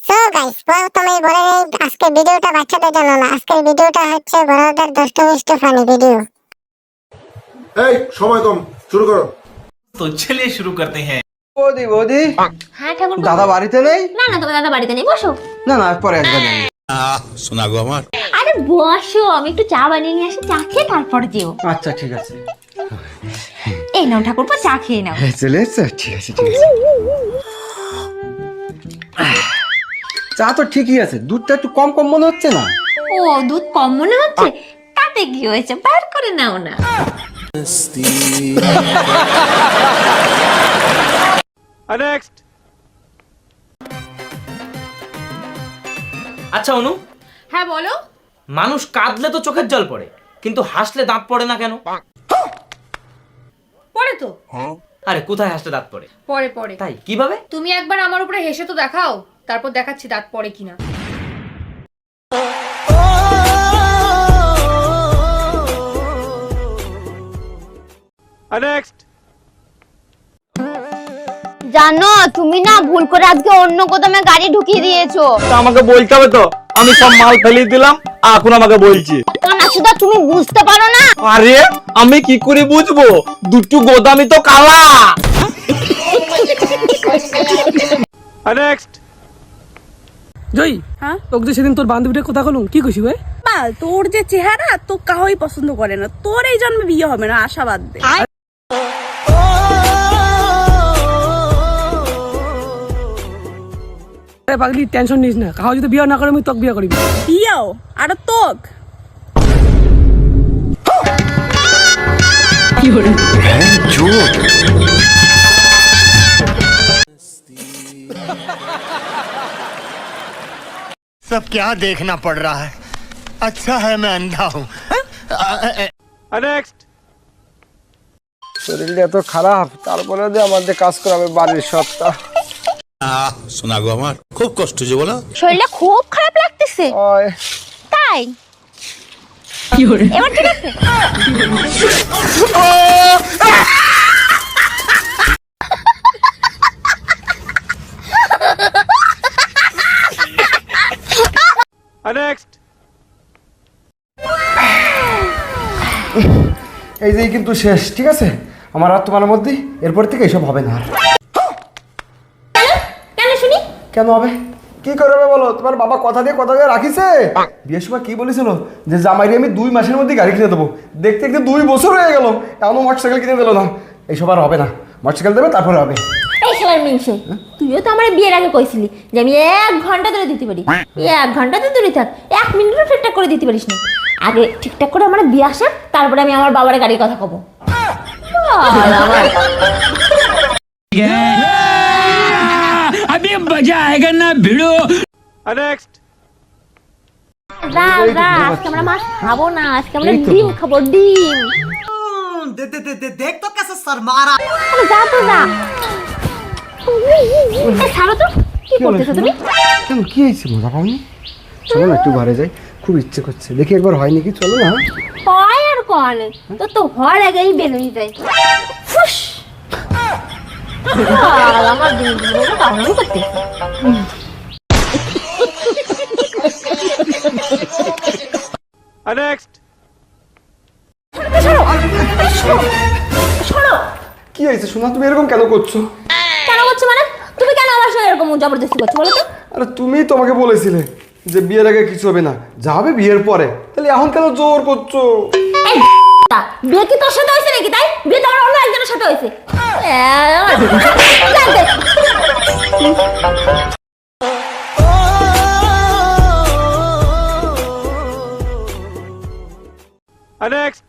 So guys, প্রথমেই বলে নেই আজকের ভিডিওটা বাচ্চাদের জন্য না, আজকের ভিডিওটা হচ্ছে বড়দের দুষ্টমিষ্ট ফানি ভিডিও। এই সময় কম, শুরু করো। तो चलिए शुरू करते हैं। বৌদি বৌদি, হ্যাঁ ঠাকুর দাদা বাড়িতে নেই? না না, তোমার দাদা বাড়িতে নেই, বসো। না না, পরে একবার যাই। শোনা গো আমার। আরে বসো, আমি একটু চা বানিয়ে নিয়ে আসি, চা খেয়ে তারপর যেও। আচ্ছা ঠিক আছে। এই নাও ঠাকুরপো, চা খেয়ে নাও। চলে এসছো? ঠিক আছে ঠিক আছে। চা তো ঠিকই আছে, দুধটা একটু কম কম মনে হচ্ছে না? ও, দুধ কম মনে হচ্ছে? তাতে কি হয়েছে, বার করে নাও না। नेक्स्ट। আচ্ছা অনু, হ্যাঁ বলো। মানুষ কাঁদলে তো চোখের জল পড়ে, কিন্তু হাসলে দাঁত পড়ে না কেন? পরে তো আরে কোথায় হাসলে দাঁত পড়ে? পরে পরে তাই কিভাবে? তুমি একবার আমার উপরে হেসে তো দেখাও, তারপর দেখাচ্ছি দাঁত পড়ে কিনা। নেক্সট। জানো তুমি না ভুল করে আজকে অন্য কোথাও গাড়ি ঢুকিয়ে দিয়েছো। আমাকে বলতে হবে তো, আমি সব মাল ফেলে দিলাম, এখন আমাকে বলছি। না সুধা, তুমি বুঝতে পারো না? আরে আমি কি করে বুঝবো, দুটো গোদামি তো কালা। নেক্সট। জয়ী, হ্যাঁ তোকে যে সেদিন তোর বান্ধবীটার কথা বলুন, কি কইছি ভাই? তোর যে চেহারা তো কাউই পছন্দ করে না, তোর এই জন্মে বিয়ে হবে না, আশাবাদ দে। পাগলি টেনশন নিস না, কাউ যদি বিয়ে না করে আমি তোকে বিয়ে করিবি। বিয়েও আর তোক सब क्या देखना पड़ रहा है, अच्छा है मैं अंधा हूँ। নেক্সট। শরীরটা এত খারাপ, তারপরে যে আমাদের কাজ করাবে বাড়ির সবটা। শোনা গো আমার, খুব কষ্ট যে বলো। শরীরটা খুব খারাপ লাগতেছে ওই তাই? এবার ঠিক আছে? নেক্সট। এই যে কিন্তু শেষ, ঠিক আছে? আমার আর তোমার মধ্যে এরপর থেকে এসব হবে না আর। কেন শুনি? কেন হবে? কি করবে বলো? তোমার বাবা কথা দিয়ে রাখিছে। বিয়ের সময় কি বলেছিল যে জামাইরে আমি 2 মাসের মধ্যে গাড়ি কিনে দেবো। দেখতে দেখতে 2 বছর হয়ে গেল, এখনো মোটরসাইকেল কিনে দিল না। এইসব আর হবে না, মোটরসাইকেল দেবে তারপরে হবে। এই সবার মিনসে, তুইও তো আমার বিয়ের আগে কইছিলি যে আমি 1 ঘন্টা ধরে দিতে পারি। 1 ঘন্টা তো দূরে থাক, 1 মিনিটও ঠিকঠাক করে দিতে পারিস না। আগে ঠিকঠাক করে আমার বিয়ে আসা, তারপরে আমি আমার বাবার গাড়ির কথা কব। अभी मजा आएगा ना भिड़ो। নেক্সট। আজকে আমরা মাছ খাবো না, আজকে আমরা ডিম খাবো, ডিম। দেখ তো কেসে শর্মারা। যা তো যা, ছাড়ো তো। কি করতেছো তুমি? কেন, কি হয়েছে? মজা পাওনি? চলো না একটু ঘরে যাই, খুব ইচ্ছে করছে, দেখি একবার হয় নাকি। চলো না। হয় আর কন, তো তো হওয়ার আগেই বেরোই যায়। ফুস, আমার দিনগুলো কামড় করতে। নেক্সট। সরো। কি হয়েছে শোনা, তুমি এরকম কেন করছো? কেন করছো মানে? তুমি কেন আমার সঙ্গে এরকম জবরদস্তি করছো বলো তো? আরে তুমি তোমাকে বলেছিলে যে বিয়ের আগে কিছু হবে না, যা হবে বিয়ের পরে, তাহলে এখন কেন জোর করছো? এই বিয়ে কি তোর সাথে হয়েছে নাকি? তাই বিয়ে তো আমার অন্য একজনের সাথে হয়েছে। নেক্সট।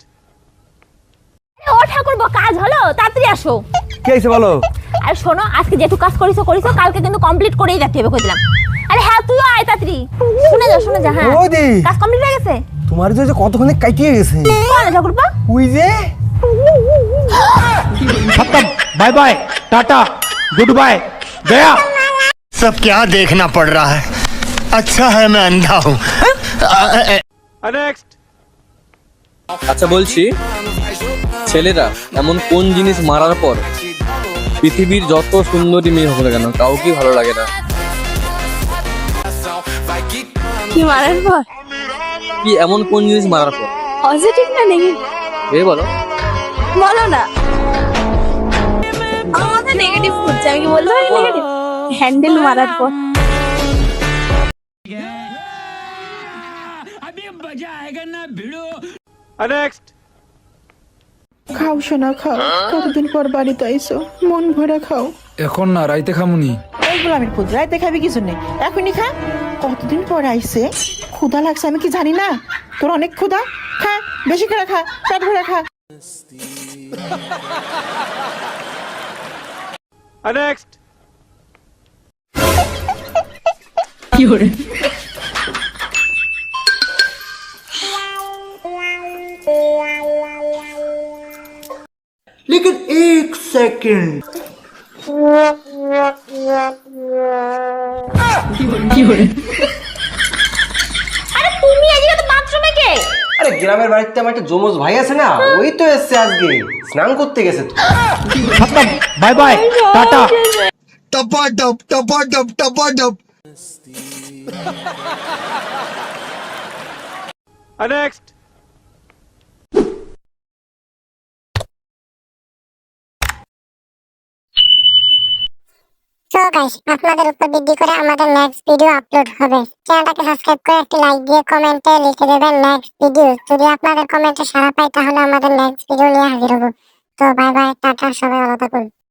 ও ঠাকুরপো, কাজ হলো? তাড়াতাড়ি আসো। কি হয়েছে বলো? আরে শোনো, আজকে যেটুকু কাজ করিছো কালকে কিন্তু কমপ্লিট করেই যেতে হবে, কই দিলাম। আরে হ্যাঁ, তুইও আয় তাড়াতাড়ি। শুনে যা হ্যাঁ। বৌদি, কাজ কমপ্লিট হয়ে গেছে? তোমার যে কতক্ষণে কাটিয়ে গেছে। কোন ঠাকুরপো? ওই যে खत्म, bye bye, tata, good bye, गया। सब क्या देखना पड़ रहा है, अच्छा है मैं अंधा हूँ। नेक्स्ट। আচ্ছা বলছি, ছেলেরা এমন কোন জিনিস মারার পর পৃথিবীর যত সুন্দরী মেয়ে হোক না কেন কাউকেই ভালো লাগে না। কি মারার পর? কি এমন কোন জিনিস মারার পর? পজিটিভ না নেগেটিভ? বলো। বলো না। আমাদের নেগেটিভ করছে, আমি কি বলতে পারি নেগেটিভ? হ্যান্ডেল মারার পর। নেক্সট। খাও সোনা খাও, কতদিন পর বাড়িতে আইসো, মন ভরে খাও। এখন না, রাইতে খামুনি। এইগুলো আমি খুদ রাইতে খাবি কিছু নেই, এখনই খা। কতদিন পর আইসে, ক্ষুধা লাগছে আমি কি জানি না? তোর অনেক ক্ষুধা, খা বেশি করে খা, পেট ভরে খা। নেক্সট। लेकिन एक सेकंड আরে তুমি আজকে তো বাথরুমে কে? আরে গ্রামের বাড়িতে আমার একটা জমজ ভাই আছে না, ওই তো এসছে আজকে, স্নান করতে গেছে তো। बाय बाय टाटा टपाटप टपाटप टपाटप নেক্সট। সো গাইস, আপনাদের উপর ভিত্তি করে আমাদের নেক্সট ভিডিও আপলোড হবে। চ্যানেলটাকে সাবস্ক্রাইব করে একটি লাইক দিয়ে কমেন্টে লিখে দেবেন নেক্সট ভিডিও। যদি আপনাদের কমেন্টে সাড়া পাই তাহলে আমাদের নেক্সট ভিডিও নিয়ে হাজির হব। তো বাই বাই, টাটা, সবাই ভালো থাকুন।